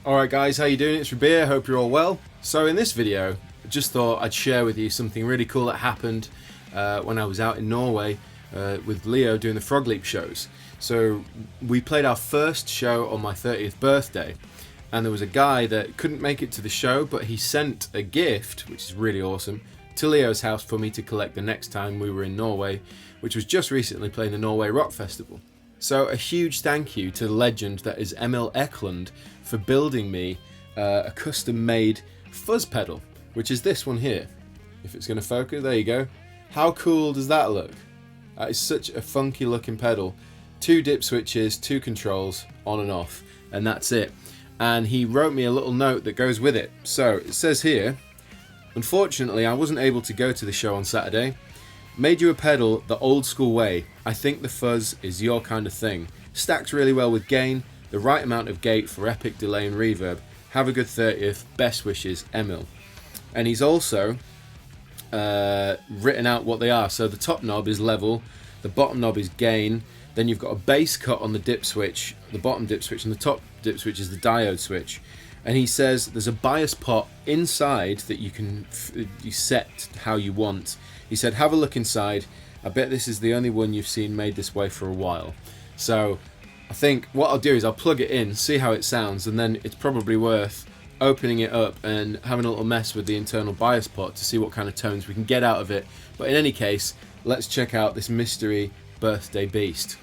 Alright guys, how you doing? It's Rabea, hope you're all well. So in this video, I just thought I'd share with you something really cool that happened when I was out in Norway with Leo doing the FrogLeap shows. So we played our first show on my 30th birthday, and there was a guy that couldn't make it to the show, but he sent a gift, which is really awesome, to Leo's house for me to collect the next time we were in Norway, which was just recently playing the Norway Rock Festival. So a huge thank you to the legend that is Emil Eklund for building me a custom-made fuzz pedal, which is this one here. If it's going to focus, there you go. How cool does that look? That is such a funky looking pedal. 2 dip switches, 2 controls, on and off, and that's it. And he wrote me a little note that goes with it. So it says here, unfortunately I wasn't able to go to the show on Saturday. Made you a pedal the old school way. I think the fuzz is your kind of thing. Stacks really well with gain, the right amount of gate for epic delay and reverb. Have a good 30th. Best wishes, Emil. And he's also written out what they are. So the top knob is level, the bottom knob is gain, then you've got a bass cut on the dip switch, the bottom dip switch, and the top dip switch is the diode switch. And he says there's a bias pot inside that you can you set how you want. He said, have a look inside. I bet this is the only one you've seen made this way for a while. So I think what I'll do is I'll plug it in, see how it sounds, and then it's probably worth opening it up and having a little mess with the internal bias pot to see what kind of tones we can get out of it. But in any case, let's check out this mystery birthday beast.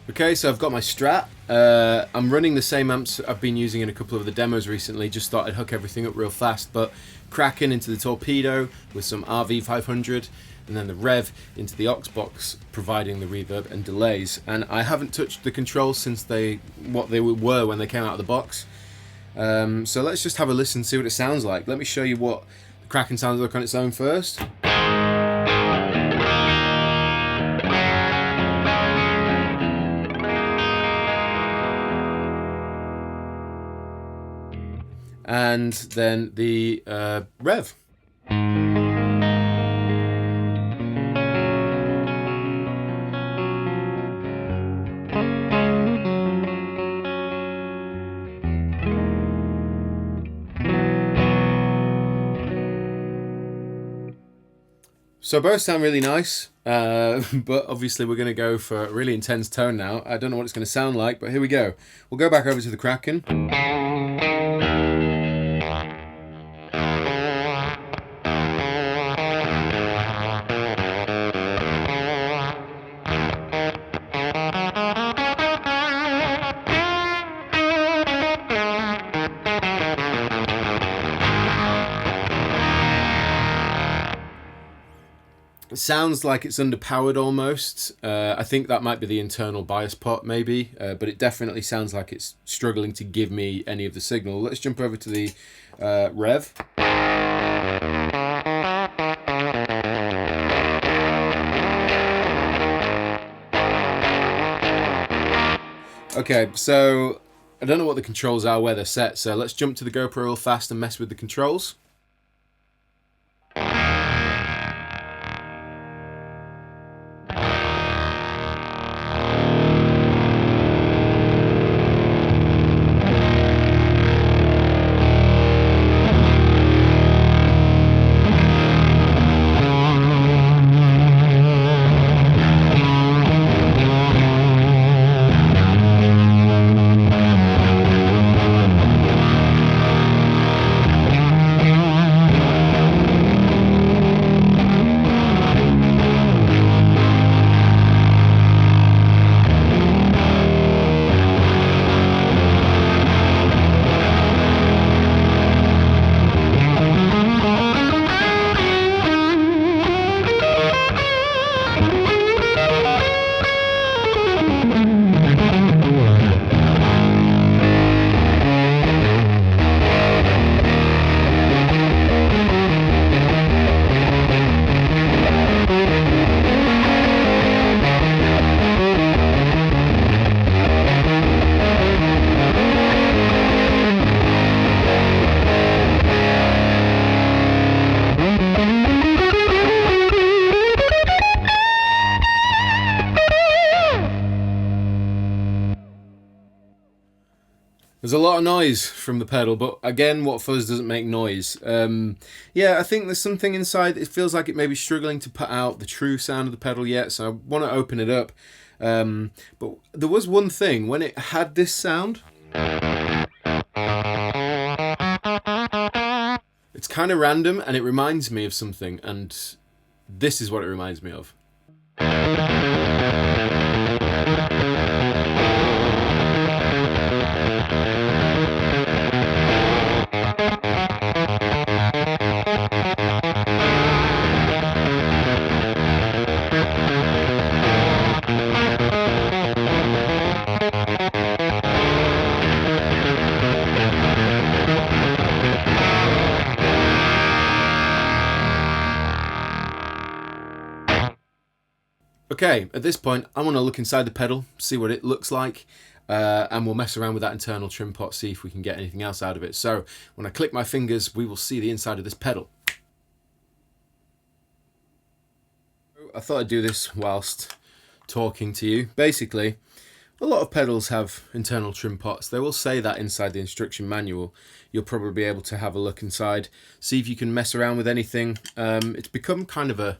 Okay, so I've got my Strat. I'm running the same amps I've been using in a couple of the demos recently. Just thought I'd hook everything up real fast, but Kraken into the Torpedo with some RV500, and then the Rev into the aux box, providing the reverb and delays. And I haven't touched the controls since what they were when they came out of the box. So let's just have a listen, see what it sounds like. Let me show you what the Kraken sounds like on its own first. And then the Rev. So both sound really nice, but obviously we're going to go for a really intense tone now. I don't know what it's going to sound like, but here we go. We'll go back over to the Kraken. It sounds like it's underpowered almost. I think that might be the internal bias pot maybe, but it definitely sounds like it's struggling to give me any of the signal. Let's jump over to the Rev. Okay, so I don't know what the controls are, where they're set, so let's jump to the GoPro real fast and mess with the controls. There's a lot of noise from the pedal, but again, what fuzz doesn't make noise? Yeah, I think there's something inside. It feels like it may be struggling to put out the true sound of the pedal yet, so I want to open it up. But there was one thing, when it had this sound, it's kind of random and it reminds me of something, and this is what it reminds me of. Okay, at this point, I want to look inside the pedal, see what it looks like, and we'll mess around with that internal trim pot, see if we can get anything else out of it. So when I click my fingers, we will see the inside of this pedal. I thought I'd do this whilst talking to you. Basically, a lot of pedals have internal trim pots. They will say that inside the instruction manual. You'll probably be able to have a look inside, see if you can mess around with anything. It's become kind of a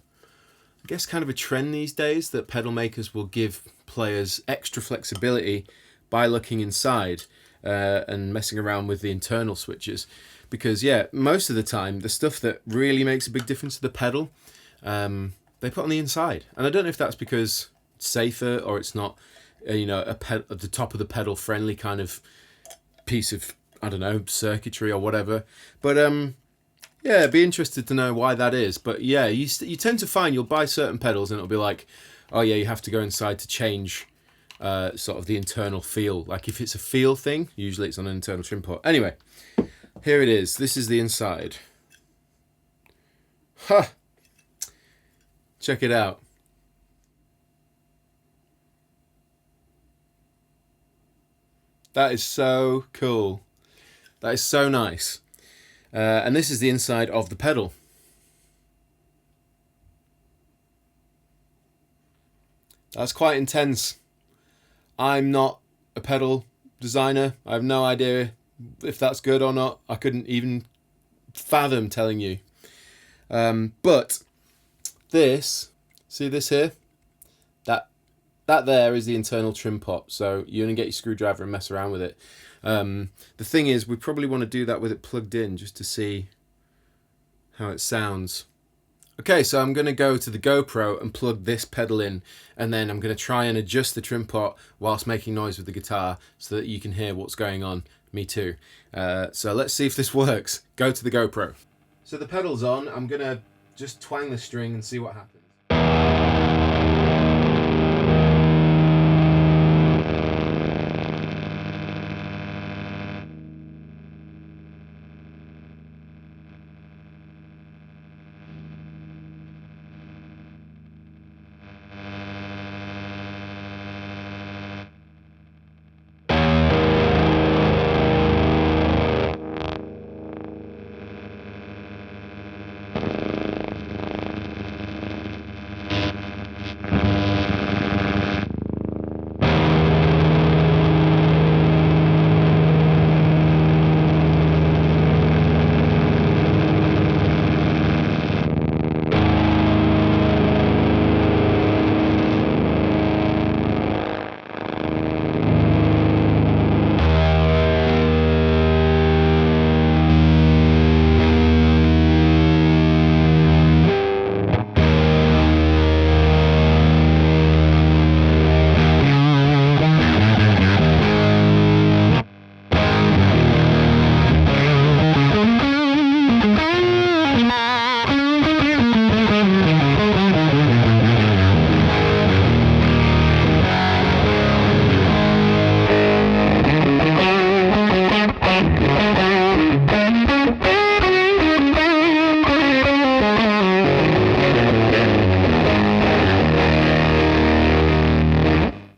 trend these days that pedal makers will give players extra flexibility by looking inside and messing around with the internal switches, because yeah, most of the time the stuff that really makes a big difference to the pedal they put on the inside, and I don't know if that's because it's safer or it's not at the top of the pedal friendly kind of piece of, I don't know, circuitry or whatever, but yeah, be interested to know why that is. But yeah, you tend to find you'll buy certain pedals and it'll be like, oh yeah, you have to go inside to change sort of the internal feel. Like if it's a feel thing, usually it's on an internal trim pot. Anyway, here it is. This is the inside. Ha! Check it out. That is so cool. That is so nice. And this is the inside of the pedal. That's quite intense. I'm not a pedal designer. I have no idea if that's good or not. I couldn't even fathom telling you. But this, see this here? That there is the internal trim pot. So you're going to get your screwdriver and mess around with it. The thing is, we probably want to do that with it plugged in just to see how it sounds. Okay, so I'm going to go to the GoPro and plug this pedal in, and then I'm going to try and adjust the trim pot whilst making noise with the guitar so that you can hear what's going on. Me too. So let's see if this works. Go to the GoPro. So the pedal's on. I'm going to just twang the string and see what happens.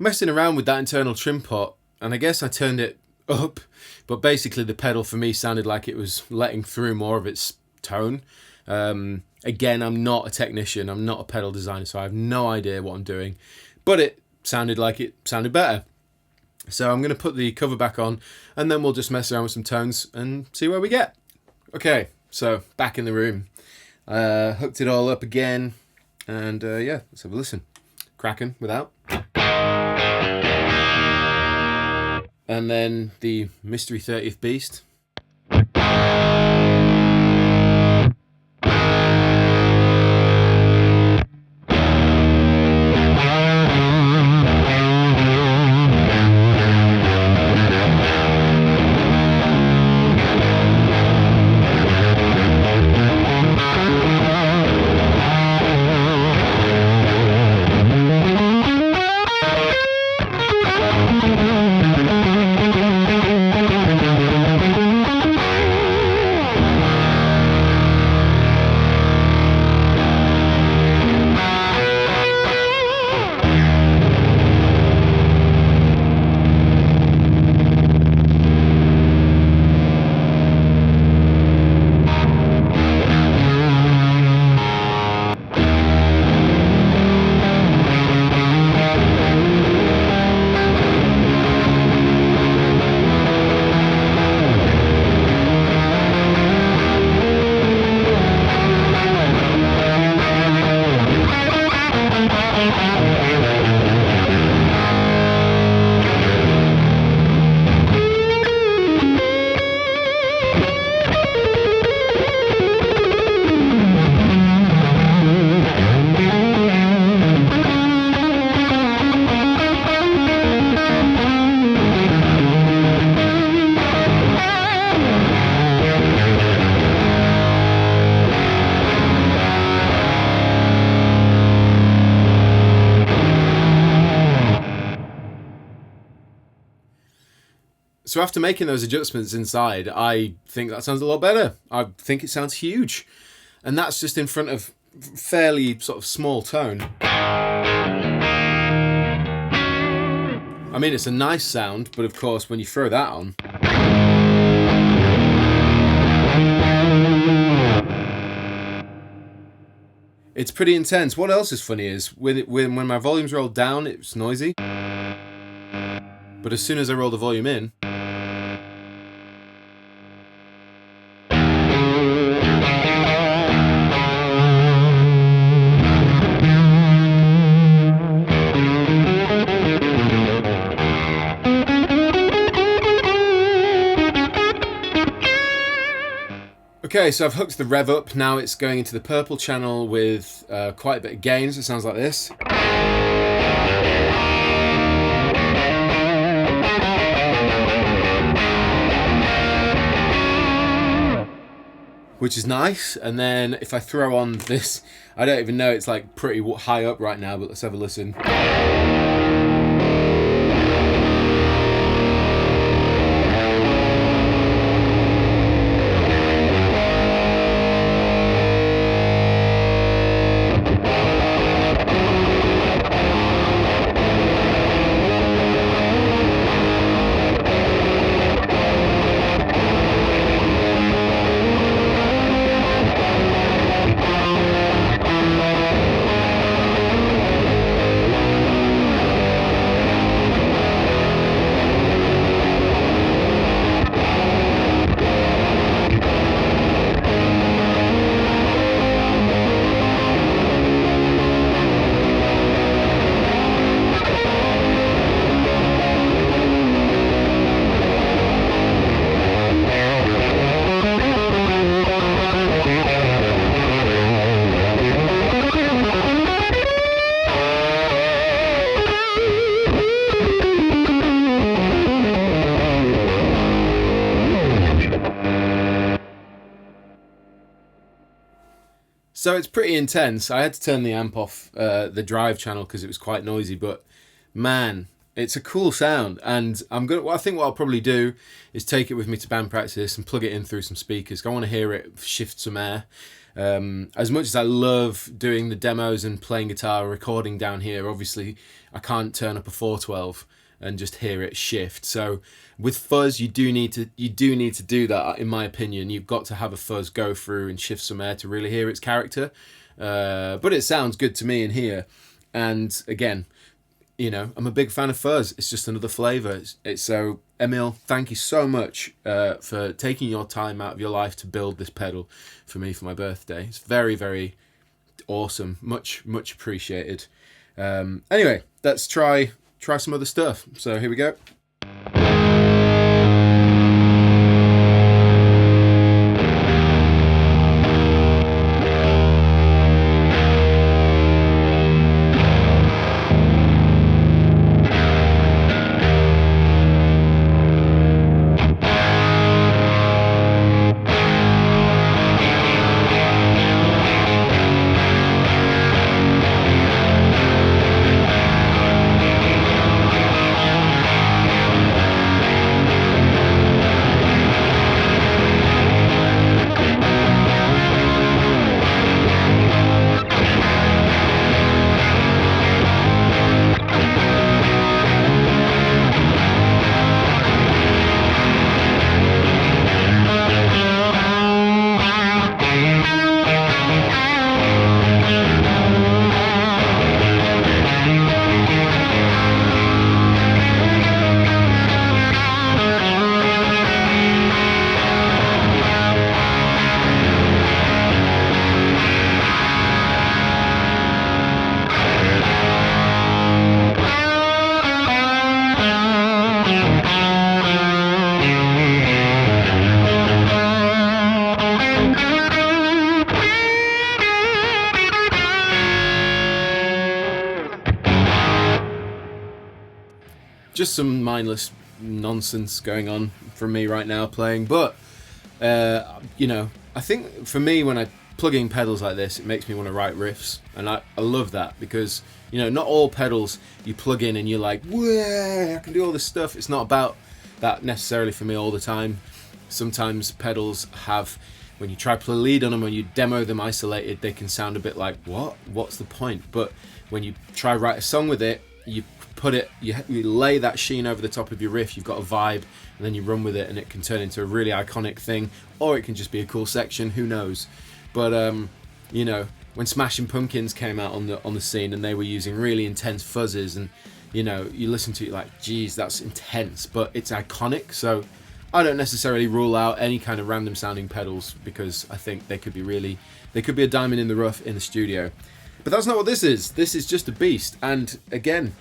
Messing around with that internal trim pot, and I guess I turned it up, but basically the pedal for me sounded like it was letting through more of its tone. Again, I'm not a technician, I'm not a pedal designer, so I have no idea what I'm doing, but it sounded like it sounded better. So I'm going to put the cover back on, and then we'll just mess around with some tones and see where we get. Okay, so back in the room. Hooked it all up again, and yeah, let's have a listen. Kraken without. And then the Mystery 30th Beast. So after making those adjustments inside, I think that sounds a lot better. I think it sounds huge. And that's just in front of fairly sort of small tone. I mean, it's a nice sound, but of course, when you throw that on, it's pretty intense. What else is funny is when my volume's rolled down, it's noisy. But as soon as I roll the volume in, okay, so I've hooked the rev up. Now it's going into the purple channel with quite a bit of gain, so it sounds like this. Which is nice. And then if I throw on this, I don't even know, it's like pretty high up right now, but let's have a listen. So it's pretty intense. I had to turn the amp off the drive channel because it was quite noisy, but man, it's a cool sound. And I think what I'll probably do is take it with me to band practice and plug it in through some speakers. I want to hear it shift some air. As much as I love doing the demos and playing guitar, recording down here, obviously I can't turn up a 412 and just hear it shift. So with fuzz, you do need to do that, in my opinion. You've got to have a fuzz go through and shift some air to really hear its character. But it sounds good to me in here. And again, you know, I'm a big fan of fuzz. It's just another flavour. So, Emil, thank you so much for taking your time out of your life to build this pedal for me for my birthday. It's very, very awesome. Much appreciated. Anyway, let's try some other stuff. So here we go. Just some mindless nonsense going on from me right now playing, but you know, I think for me, when I plug in pedals like this, it makes me want to write riffs, and I love that, because, you know, not all pedals you plug in and you're like, "Whoa, I can do all this stuff." It's not about that necessarily for me all the time. Sometimes pedals have, when you try to play lead on them, when you demo them isolated, they can sound a bit like, what's the point? But when you try write a song with it, you put it, you lay that sheen over the top of your riff, you've got a vibe, and then you run with it, and it can turn into a really iconic thing, or it can just be a cool section, who knows. But you know, when Smashing Pumpkins came out on the scene, and they were using really intense fuzzes, and you know, you listen to it like, geez, that's intense, but it's iconic. So I don't necessarily rule out any kind of random sounding pedals, because I think they could be a diamond in the rough in the studio. But that's not what this is. This is just a beast. And again,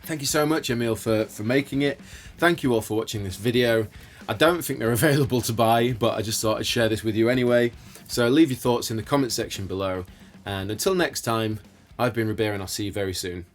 thank you so much, Emil, for making it. Thank you all for watching this video. I don't think they're available to buy, but I just thought I'd share this with you anyway. So leave your thoughts in the comment section below. And until next time, I've been Rabea, and I'll see you very soon.